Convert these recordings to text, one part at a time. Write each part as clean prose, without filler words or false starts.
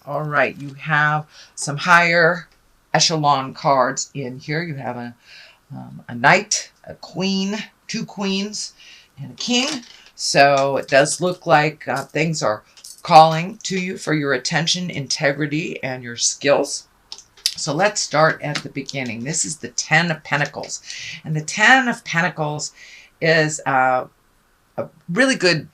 All right, you have some higher echelon cards in here. You have a knight, a queen, two queens, and a king. So it does look like things are calling to you for your attention, integrity, and your skills. So let's start at the beginning. This is the Ten of Pentacles. And the Ten of Pentacles is a really good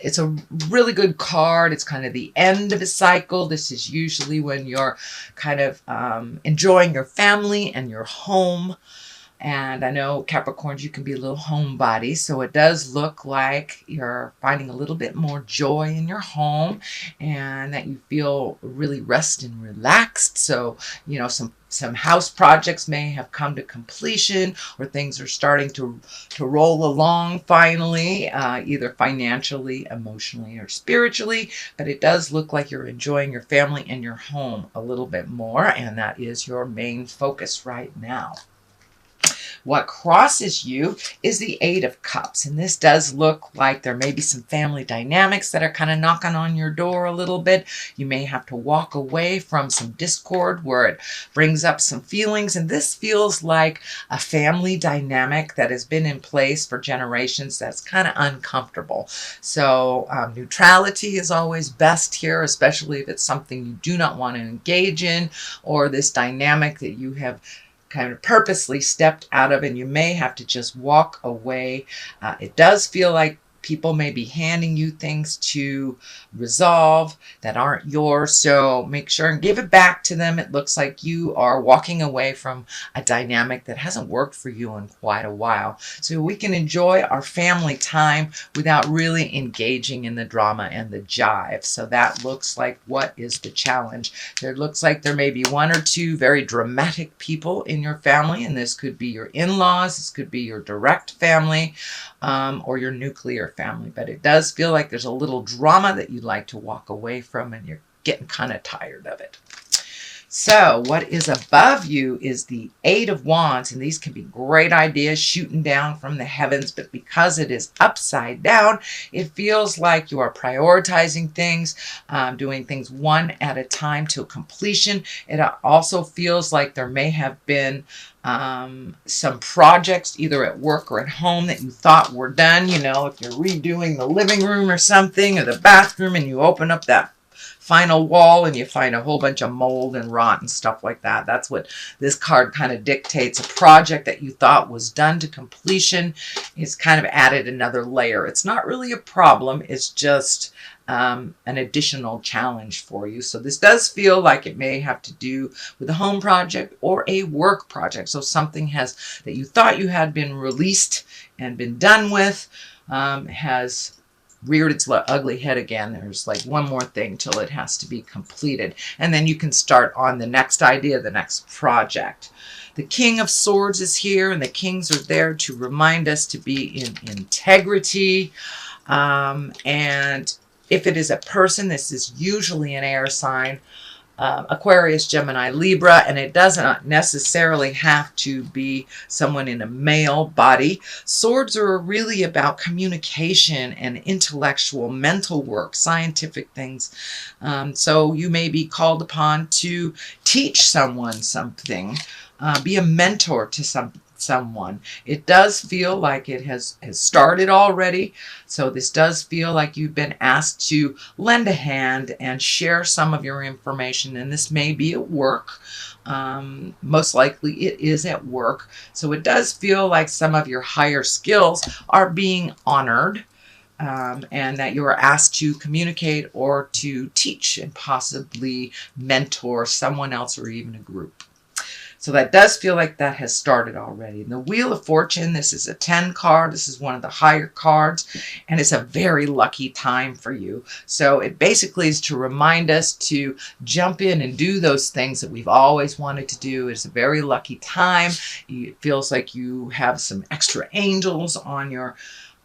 it's a really good card. It's kind of the end of a cycle. This is usually when you're kind of enjoying your family and your home. And I know Capricorns, you can be a little homebody, so it does look like you're finding a little bit more joy in your home and that you feel really rest and relaxed. So, you know, some house projects may have come to completion, or things are starting to roll along finally, either financially, emotionally, or spiritually. But it does look like you're enjoying your family and your home a little bit more, and that is your main focus right now. What crosses you is the Eight of Cups. And this does look like there may be some family dynamics that are kind of knocking on your door a little bit. You may have to walk away from some discord where it brings up some feelings. And this feels like a family dynamic that has been in place for generations that's kind of uncomfortable. So neutrality is always best here, especially if it's something you do not want to engage in, or this dynamic that you have kind of purposely stepped out of, and you may have to just walk away. It does feel like people may be handing you things to resolve that aren't yours, so make sure and give it back to them. It looks like you are walking away from a dynamic that hasn't worked for you in quite a while, so we can enjoy our family time without really engaging in the drama and the jive. So that looks like what is the challenge. There looks like there may be one or two very dramatic people in your family, and this could be your in-laws, this could be your direct family, or your nuclear family. But it does feel like there's a little drama that you'd like to walk away from, and you're getting kind of tired of it. So what is above you is the Eight of Wands, and these can be great ideas shooting down from the heavens, but because it is upside down, it feels like you are prioritizing things, doing things one at a time till completion. It also feels like there may have been some projects either at work or at home that you thought were done. You know, if you're redoing the living room or something, or the bathroom, and you open up that final wall and you find a whole bunch of mold and rot and stuff like that. That's what this card kind of dictates. A project that you thought was done to completion is kind of added another layer. It's not really a problem. It's just an additional challenge for you. So this does feel like it may have to do with a home project or a work project. So something that you thought you had been released and been done with has reared its ugly head again. There's like one more thing till it has to be completed. And then you can start on the next idea, the next project. The King of Swords is here, and the kings are there to remind us to be in integrity. And if it is a person, this is usually an air sign. Aquarius, Gemini, Libra, and it doesn't necessarily have to be someone in a male body. Swords are really about communication and intellectual, mental work, scientific things. So you may be called upon to teach someone something, be a mentor to someone. It does feel like it has started already. So this does feel like you've been asked to lend a hand and share some of your information. And this may be at work. Most likely it is at work. So it does feel like some of your higher skills are being honored. And that you are asked to communicate or to teach and possibly mentor someone else or even a group. So that does feel like that has started already. And the Wheel of Fortune, this is a 10 card. This is one of the higher cards, and it's a very lucky time for you. So it basically is to remind us to jump in and do those things that we've always wanted to do. It's a very lucky time. It feels like you have some extra angels on your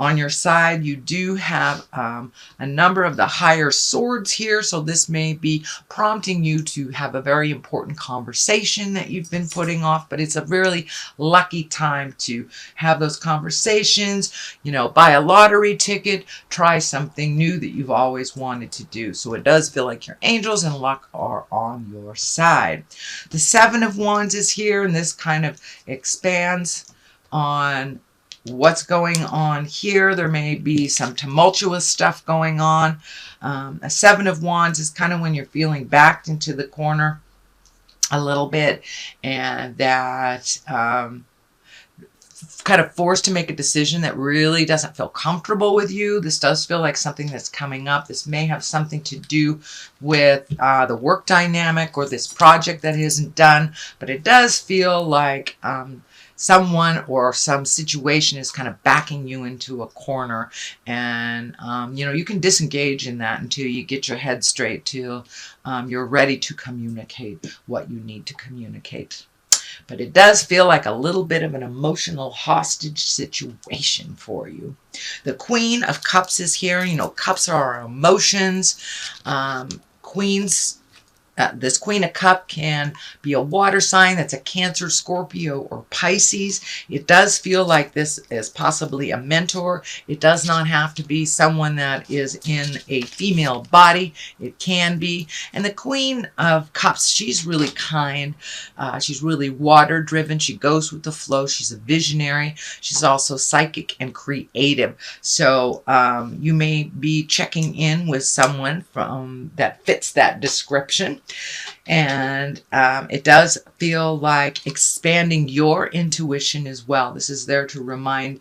On your side, you do have a number of the higher swords here, so this may be prompting you to have a very important conversation that you've been putting off, but it's a really lucky time to have those conversations, buy a lottery ticket, try something new that you've always wanted to do. So it does feel like your angels and luck are on your side. The Seven of Wands is here, and this kind of expands on what's going on here. There may be some tumultuous stuff going on. A Seven of Wands is kind of when you're feeling backed into the corner a little bit, and that kind of forced to make a decision that really doesn't feel comfortable with you. This does feel like something that's coming up. This may have something to do with the work dynamic or this project that isn't done, but it does feel like someone or some situation is kind of backing you into a corner, and you can disengage in that until you get your head straight, till you're ready to communicate what you need to communicate. But it does feel like a little bit of an emotional hostage situation for you. The Queen of Cups is here. Cups are our emotions. This Queen of Cup can be a water sign. That's a Cancer, Scorpio, or Pisces. It does feel like this is possibly a mentor. It does not have to be someone that is in a female body. It can be. And the Queen of Cups, she's really kind. She's really water driven. She goes with the flow. She's a visionary. She's also psychic and creative. So you may be checking in with someone that fits that description. And it does feel like expanding your intuition as well. This is there to remind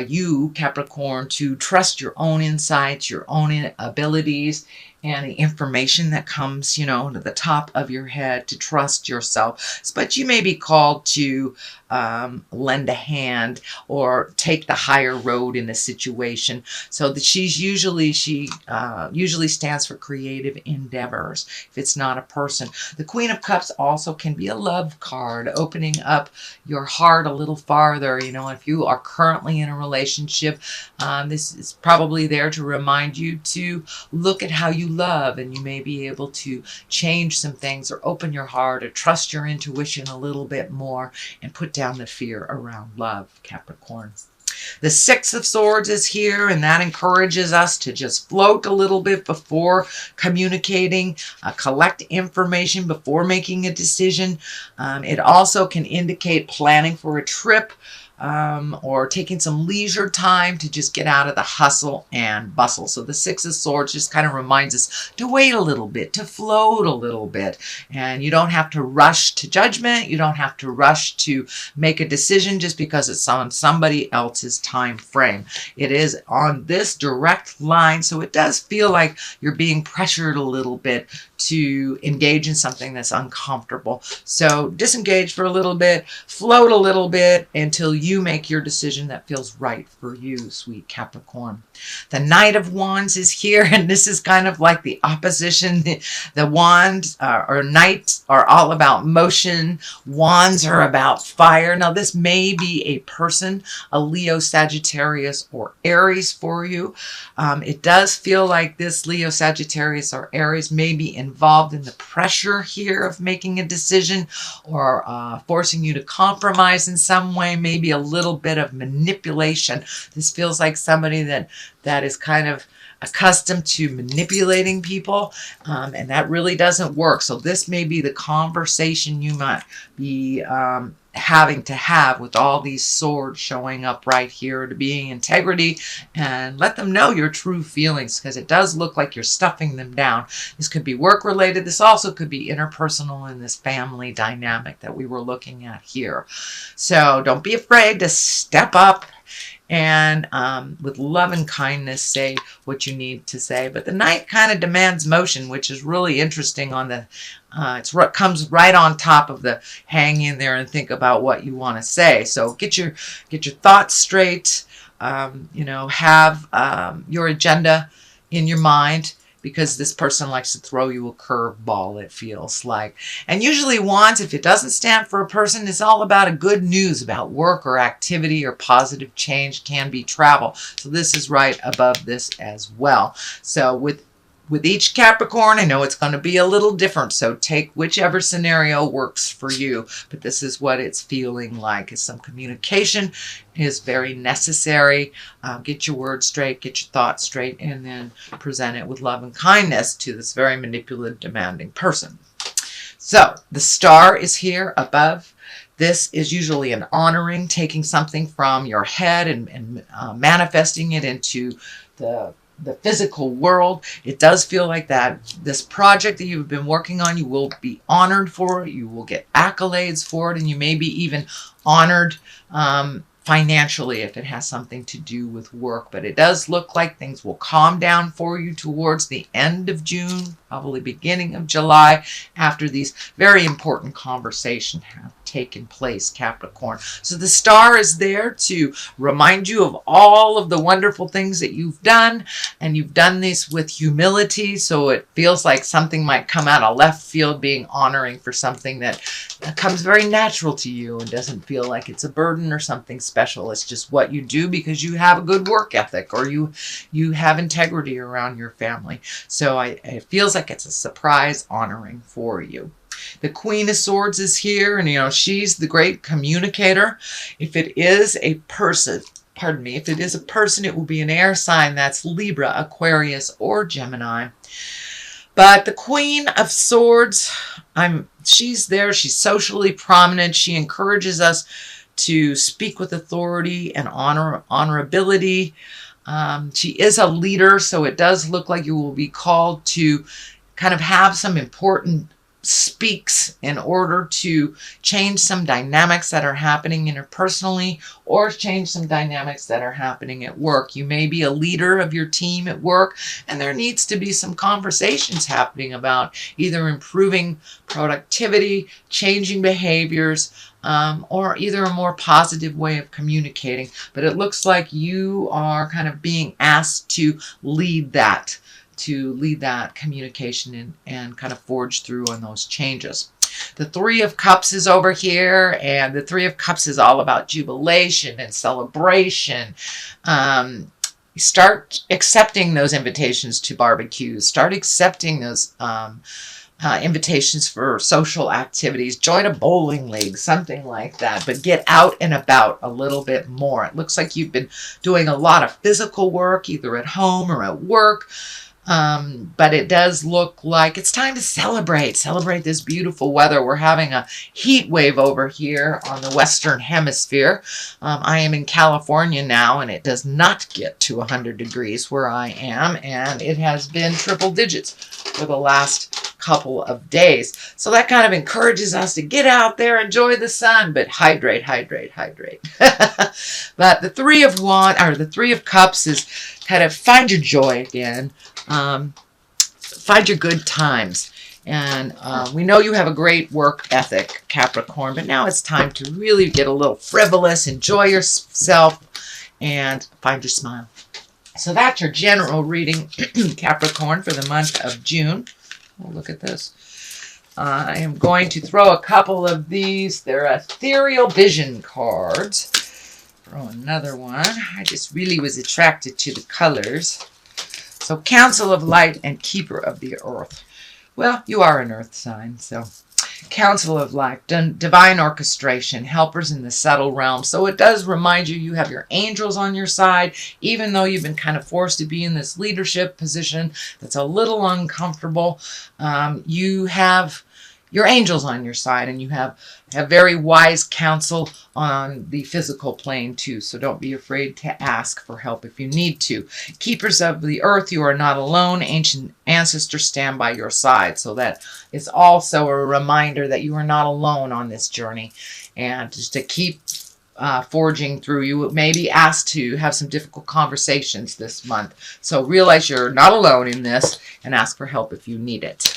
you, Capricorn, to trust your own insights, your own abilities, and the information that comes, to the top of your head, to trust yourself. But you may be called to lend a hand or take the higher road in a situation. So that she usually stands for creative endeavors if it's not a person. The Queen of Cups also can be a love card, opening up your heart a little farther. If you are currently in a relationship, this is probably there to remind you to look at how you love, and you may be able to change some things or open your heart or trust your intuition a little bit more and put down the fear around love, Capricorn. The Six of Swords is here, and that encourages us to just float a little bit before communicating, collect information before making a decision. It also can indicate planning for a trip, or taking some leisure time to just get out of the hustle and bustle. So the Six of Swords just kind of reminds us to wait a little bit, to float a little bit. And you don't have to rush to judgment. You don't have to rush to make a decision just because it's on somebody else's time frame. It is on this direct line, so it does feel like you're being pressured a little bit to engage in something that's uncomfortable. So disengage for a little bit, float a little bit until you make your decision that feels right for you, sweet Capricorn. The Knight of Wands is here, and this is kind of like the opposition. The wands or knights are all about motion. Wands are about fire. Now this may be a person, a Leo, Sagittarius, or Aries for you. It does feel like this Leo, Sagittarius, or Aries may be involved in the pressure here of making a decision, or forcing you to compromise in some way, maybe a little bit of manipulation. This feels like somebody that is kind of accustomed to manipulating people, and that really doesn't work. So this may be the conversation you might be having to have with all these swords showing up right here, to being integrity and let them know your true feelings, because it does look like you're stuffing them down. This could be work related. This also could be interpersonal in this family dynamic that we were looking at here. So don't be afraid to step up and with love and kindness say what you need to say. But the Knight kind of demands motion, which is really interesting. On the it's what comes right on top of the hang in there and think about what you want to say. So get your thoughts straight. Have your agenda in your mind, because this person likes to throw you a curveball, it feels like. And usually wands, if it doesn't stand for a person, it's all about a good news about work or activity or positive change, can be travel. So this is right above this as well. So with each Capricorn, I know it's going to be a little different, so take whichever scenario works for you. But this is what it's feeling like. Is some communication is very necessary. Get your words straight, get your thoughts straight, and then present it with love and kindness to this very manipulative, demanding person. So the star is here above. This is usually an honoring, taking something from your head and manifesting it into the physical world. It does feel like that. This project that you've been working on, you will be honored for it. You will get accolades for it, and you may be even honored financially if it has something to do with work. But it does look like things will calm down for you towards the end of June, probably beginning of July, after these very important conversations have taken place, Capricorn. So the star is there to remind you of all of the wonderful things that you've done, and you've done this with humility, so it feels like something might come out of left field, being honoring for something that comes very natural to you and doesn't feel like it's a burden or something special. It's just what you do because you have a good work ethic, or you have integrity around your family. So it feels like it's a surprise honoring for you. The Queen of Swords is here, and she's the great communicator. If it is a person, if it is a person, it will be an air sign. That's Libra, Aquarius, or Gemini. But the Queen of Swords, she's there. She's socially prominent. She encourages us to speak with authority and honorability. She is a leader, so it does look like you will be called to kind of have some important speaks in order to change some dynamics that are happening interpersonally, or change some dynamics that are happening at work. You may be a leader of your team at work, and there needs to be some conversations happening about either improving productivity, changing behaviors, or either a more positive way of communicating. But it looks like you are kind of being asked to lead that communication and kind of forge through on those changes. The Three of Cups is over here, and the Three of Cups is all about jubilation and celebration. Start accepting those invitations to barbecues. Start accepting those invitations for social activities. Join a bowling league, something like that. But get out and about a little bit more. It looks like you've been doing a lot of physical work, either at home or at work. But it does look like it's time to celebrate this beautiful weather. We're having a heat wave over here on the Western Hemisphere. I am in California now, and it does not get to 100 degrees where I am, and it has been triple digits for the last couple of days. So that kind of encourages us to get out there, enjoy the sun, but hydrate. But the Three of Cups is kind of find your joy again. Find your good times. And we know you have a great work ethic, Capricorn, but now it's time to really get a little frivolous, enjoy yourself, and find your smile. So that's your general reading, Capricorn, for the month of June. Oh, look at this. I am going to throw a couple of these. They're ethereal vision cards. Throw another one. I just really was attracted to the colors. So Council of Light and Keeper of the Earth. Well, you are an earth sign, so Council of Light, divine orchestration, helpers in the subtle realm. So it does remind you have your angels on your side, even though you've been kind of forced to be in this leadership position that's a little uncomfortable. You have your angels on your side, and you have very wise counsel on the physical plane too. So don't be afraid to ask for help if you need to. Keepers of the earth, you are not alone. Ancient ancestors stand by your side. So that is also a reminder that you are not alone on this journey. And just to keep forging through. You may be asked to have some difficult conversations this month. So realize you're not alone in this, and ask for help if you need it.